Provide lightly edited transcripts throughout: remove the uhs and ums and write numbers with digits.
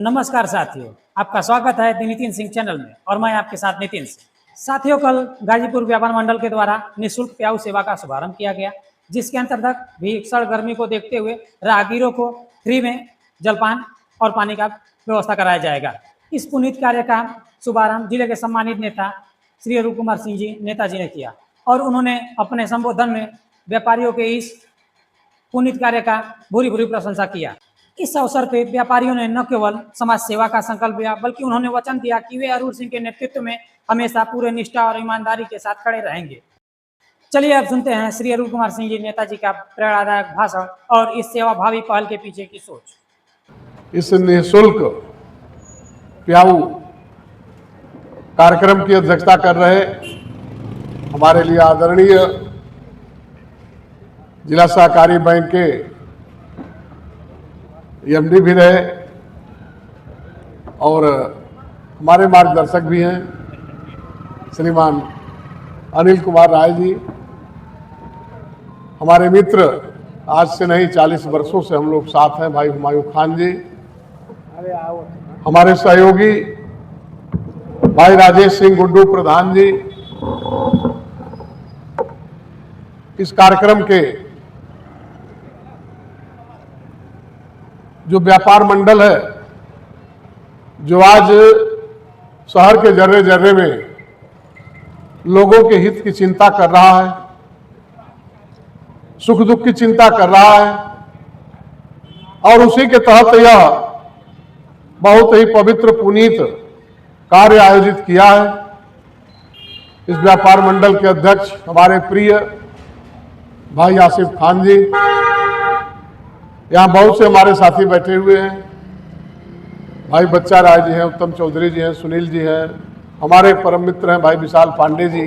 नमस्कार साथियों, आपका स्वागत है द नितिन सिंह चैनल में और मैं आपके साथ नितिन सिंह। साथियों, कल गाजीपुर व्यापार मंडल के द्वारा निःशुल्क प्याऊ सेवा का शुभारंभ किया गया, जिसके अंतर्गत भीषण गर्मी को देखते हुए राहगीरों को फ्री में जलपान और पानी का व्यवस्था कराया जाएगा। इस पुनीत कार्य का शुभारंभ जिले के सम्मानित नेता श्री अरूप कुमार सिंह जी नेताजी ने किया और उन्होंने अपने संबोधन में व्यापारियों के इस पुनीत कार्य का भूरी भूरी प्रशंसा किया। इस अवसर पर व्यापारियों ने न केवल समाज सेवा का संकल्प लिया, बल्कि उन्होंने वचन दिया कि वे अरूप सिंह के नेतृत्व में हमेशा पूरे निष्ठा और ईमानदारी के साथ खड़े रहेंगे। चलिए अब सुनते हैं श्री अरूप कुमार सिंह जी नेताजी का प्रेरणादायक भाषण और इस सेवा भावी पहल के पीछे की सोच। इस निःशुल्क प्याऊ कार्यक्रम की अध्यक्षता कर रहे हमारे लिए आदरणीय जिला सहकारी बैंक के एमडी भी रहे और हमारे मार्गदर्शक भी हैं श्रीमान अनिल कुमार राय जी, हमारे मित्र, आज से नहीं 40 वर्षों से हम लोग साथ हैं, भाई हुमायूं खान जी, हमारे सहयोगी भाई राजेश सिंह गुड्डू प्रधान जी। इस कार्यक्रम के जो व्यापार मंडल है, जो आज शहर के जर्रे जर्रे में लोगों के हित की चिंता कर रहा है, सुख दुख की चिंता कर रहा है, और उसी के तहत यह बहुत ही पवित्र पुनीत कार्य आयोजित किया है। इस व्यापार मंडल के अध्यक्ष हमारे प्रिय भाई आसिफ खान जी, यहाँ बहुत से हमारे साथी बैठे हुए हैं, भाई बच्चा राय जी हैं, उत्तम चौधरी जी हैं, सुनील जी हैं, हमारे परम मित्र हैं भाई विशाल पांडे जी,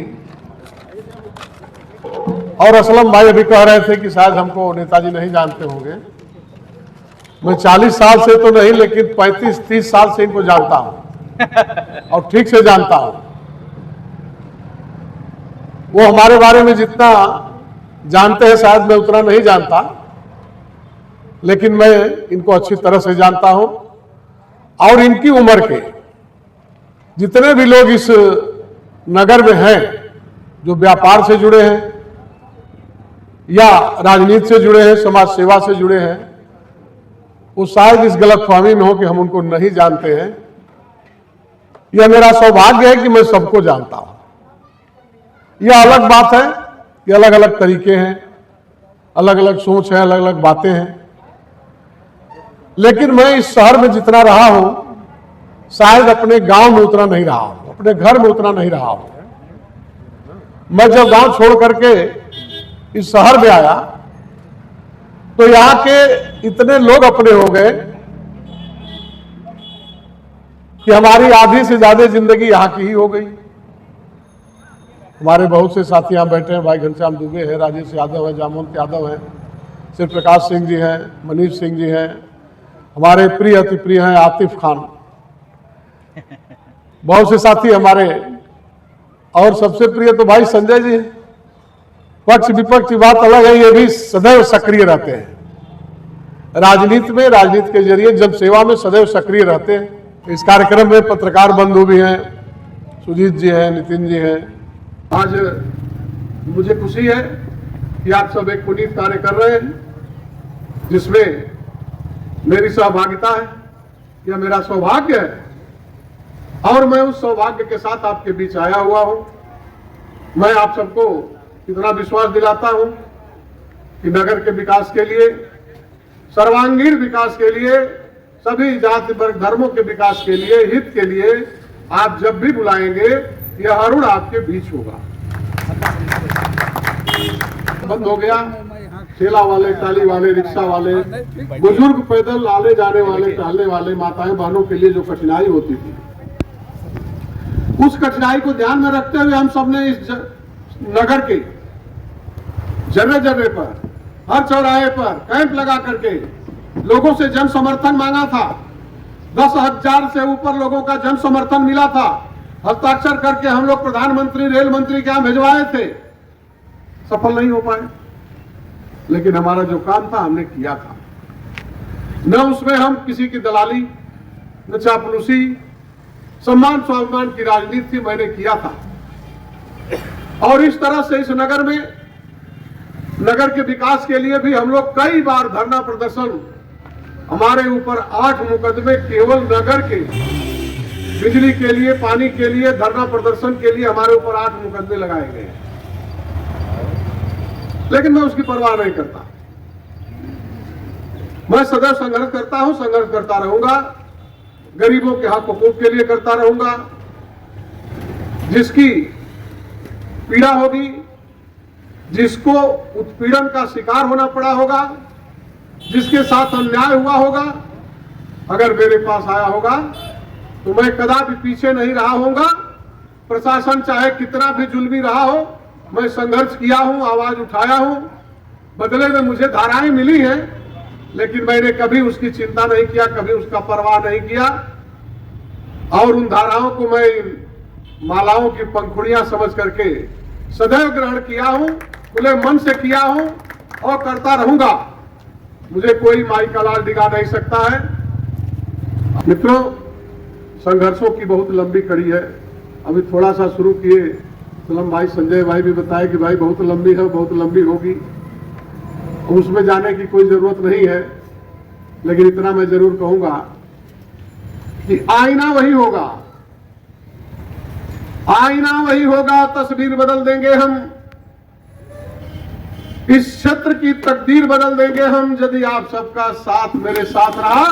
और असलम भाई अभी कह रहे थे कि शायद हमको नेताजी नहीं जानते होंगे। मैं 40 साल से तो नहीं, लेकिन 35-30 साल से इनको जानता हूं और ठीक से जानता हूं। वो हमारे बारे में जितना जानते हैं शायद मैं उतना नहीं जानता, लेकिन मैं इनको अच्छी तरह से जानता हूं। और इनकी उम्र के जितने भी लोग इस नगर में हैं, जो व्यापार से जुड़े हैं या राजनीति से जुड़े हैं, समाज सेवा से जुड़े हैं, वो शायद इस गलतफहमी में हो कि हम उनको नहीं जानते हैं। यह मेरा सौभाग्य है कि मैं सबको जानता हूं। यह अलग बात है कि अलग अलग तरीके हैं, अलग अलग सोच है, अलग अलग बातें हैं, लेकिन मैं इस शहर में जितना रहा हूं, शायद अपने गांव में उतना नहीं रहा हूं, अपने घर में उतना नहीं रहा हूं। मैं जब गांव छोड़ करके इस शहर में आया तो यहां के इतने लोग अपने हो गए कि हमारी आधी से ज्यादा जिंदगी यहां की ही हो गई। हमारे बहुत से साथी यहां बैठे हैं, भाई घनश्याम दुबे है, राजेश यादव है, जामवंत यादव है, शिव प्रकाश सिंह जी हैं, मनीष सिंह जी हैं, हमारे प्रिय अति प्रिय हैं आतिफ खान, बहुत से साथी हमारे, और सबसे प्रिय तो भाई संजय जी। पक्ष विपक्ष की बात अलग है, ये भी सदैव सक्रिय रहते हैं राजनीति में, राजनीति के जरिए जन सेवा में सदैव सक्रिय रहते हैं। इस कार्यक्रम में पत्रकार बंधु भी हैं, सुजीत जी हैं, नितिन जी हैं। आज मुझे खुशी है कि आप सब एक पुनीत कार्य कर रहे हैं, जिसमें मेरी सहभागिता है। यह मेरा सौभाग्य है और मैं उस सौभाग्य के साथ आपके बीच आया हुआ हूं। मैं आप सबको इतना विश्वास दिलाता हूं कि नगर के विकास के लिए, सर्वांगीण विकास के लिए, सभी जाति वर्ग धर्मों के विकास के लिए, हित के लिए आप जब भी बुलाएंगे, यह अरुण आपके बीच होगा। बंद हो गया, ठेला वाले, टाली वाले, रिक्शा वाले, बुजुर्ग पैदल आने जाने वाले, टहलने वाले माताएं बहनों के लिए जो कठिनाई होती थी, उस कठिनाई को ध्यान में रखते हुए हम सबने इस नगर के जर्रे जर्रे पर, हर चौराहे पर कैंप लगा करके लोगों से जन समर्थन मांगा था। 10,000 से ऊपर लोगों का जन समर्थन मिला था। हस्ताक्षर करके हम लोग प्रधानमंत्री, रेल मंत्री के यहां भिजवाए थे, सफल नहीं हो पाए, लेकिन हमारा जो काम था हमने किया था। न उसमें हम किसी की दलाली, न चापलूसी, सम्मान स्वाभिमान की राजनीति मैंने किया था। और इस तरह से इस नगर में, नगर के विकास के लिए भी हम लोग कई बार धरना प्रदर्शन, हमारे ऊपर 8 मुकदमे केवल नगर के बिजली के लिए, पानी के लिए, धरना प्रदर्शन के लिए हमारे ऊपर 8 मुकदमे लगाए गए। लेकिन मैं उसकी परवाह नहीं करता। मैं सदैव संघर्ष करता हूं, संघर्ष करता रहूंगा, गरीबों के हक हुकूक के लिए करता रहूंगा। जिसकी पीड़ा होगी, जिसको उत्पीड़न का शिकार होना पड़ा होगा, जिसके साथ अन्याय हुआ होगा, अगर मेरे पास आया होगा तो मैं कदापि पीछे नहीं रहा होऊंगा। प्रशासन चाहे कितना भी जुल्मी रहा हो, मैं संघर्ष किया हूं, आवाज उठाया हूं, बदले में मुझे धाराएं मिली हैं, लेकिन मैंने कभी उसकी चिंता नहीं किया, कभी उसका परवाह नहीं किया। और उन धाराओं को मैं मालाओं की पंखुड़ियां समझ करके सदैव ग्रहण किया हूं, खुले मन से किया हूं और करता रहूंगा। मुझे कोई माई का लाल डिगा नहीं सकता है। मित्रों, संघर्षों की बहुत लंबी कड़ी है। अभी थोड़ा सा शुरू किए, सलम भाई, संजय भाई भी बताए कि भाई बहुत लंबी है, बहुत लंबी होगी। उसमें जाने की कोई जरूरत नहीं है, लेकिन इतना मैं जरूर कहूंगा कि आईना वही होगा, आईना वही होगा, तस्वीर बदल देंगे हम, इस क्षेत्र की तकदीर बदल देंगे हम, यदि आप सबका साथ मेरे साथ रहा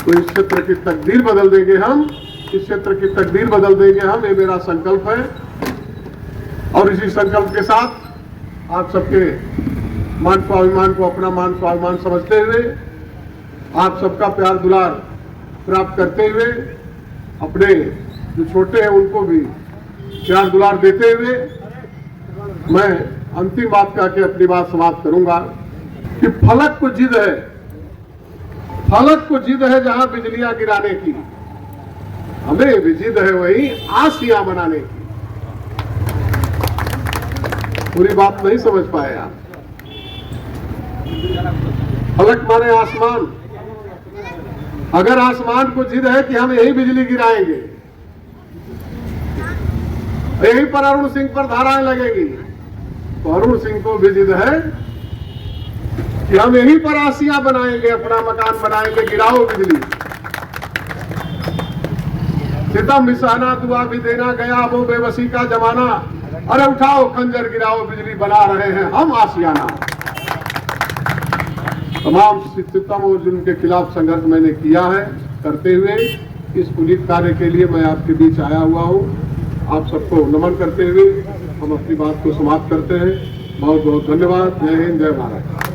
तो इस क्षेत्र की तकदीर बदल देंगे हम, इस क्षेत्र की तकदीर बदल देंगे हम। ये मेरा संकल्प है। और इसी संकल्प के साथ आप सबके मान स्वाभिमान को अपना मान स्वाभिमान समझते हुए, आप सबका प्यार दुलार प्राप्त करते हुए, अपने जो छोटे हैं उनको भी प्यार दुलार देते हुए, मैं अंतिम बात कह के अपनी बात समाप्त करूंगा कि फलक को जिद है, फलक को जिद है जहां बिजलियां गिराने की, हमें भी जिद है वही आसियां बनाने की। पूरी बात नहीं समझ पाए आप। फलक माने आसमान। अगर आसमान को जिद है कि हम यही बिजली गिराएंगे, यहीं पर अरुण सिंह पर धाराएं लगेगी, तो अरुण सिंह को भी जिद है कि हम यहीं पर आसियां बनाएंगे, अपना मकान बनाएंगे, गिराओ बिजली। सितम भी सहना, दुआ भी देना, गया वो बेबसी का जमाना, अरे उठाओ खंजर गिराओ, बिजली बना रहे हैं हम आसियाना। तमाम सितम और जुल्म के खिलाफ संघर्ष मैंने किया है। करते हुए इस पुनीत कार्य के लिए मैं आपके बीच आया हुआ हूँ। आप सबको नमन करते हुए हम अपनी बात को समाप्त करते हैं। बहुत बहुत धन्यवाद। जय हिंद, जय भारत।